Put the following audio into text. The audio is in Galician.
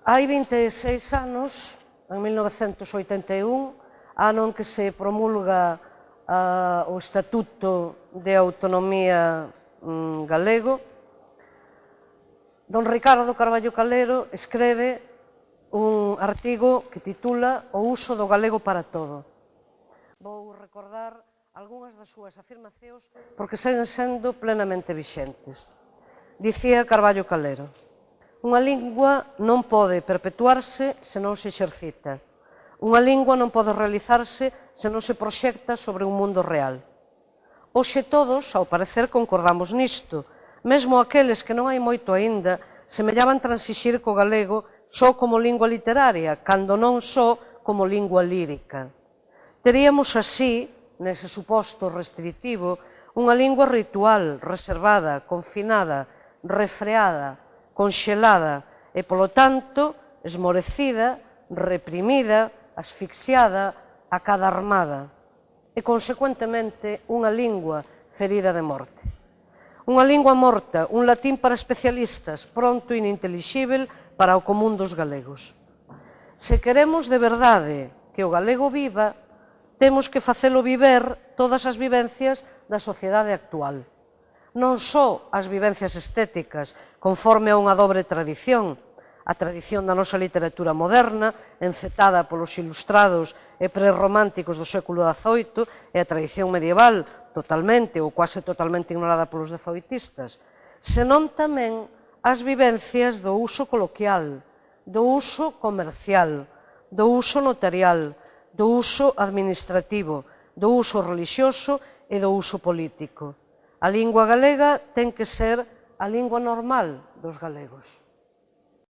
Hai 26 anos, en 1981, ano en que se promulga o Estatuto de Autonomía galego, don Ricardo Carballo Calero escreve un artigo que titula O uso do galego para todo. Vou recordar algunhas das súas afirmacións porque seguen sendo plenamente vixentes. Dicía Carballo Calero: unha lingua non pode perpetuarse se non se exercita. Unha lingua non pode realizarse se non se proxecta sobre un mundo real. Hoxe todos, ao parecer, concordamos nisto. Mesmo aqueles que non hai moito aínda semellaban transixir co galego só como lingua literaria, cando non só como lingua lírica. Teríamos así, nese suposto restritivo, unha lingua ritual, reservada, confinada, refreada, conxelada e, polo tanto, esmorecida, reprimida, asfixiada, acadarmada e, consecuentemente, unha lingua ferida de morte. Unha lingua morta, un latín para especialistas, pronto inintelixíbel para o común dos galegos. Se queremos de verdade que o galego viva, temos que facelo viver todas as vivencias da sociedade actual. Non só as vivencias estéticas, conforme a unha dobre tradición, a tradición da nosa literatura moderna, encetada polos ilustrados e prerrománticos do século XVIII, e a tradición medieval, totalmente ou quase totalmente ignorada polos dezoitistas, senón tamén as vivencias do uso coloquial, do uso comercial, do uso notarial, do uso administrativo, do uso relixioso e do uso político. A lingua galega ten que ser a lingua normal dos galegos.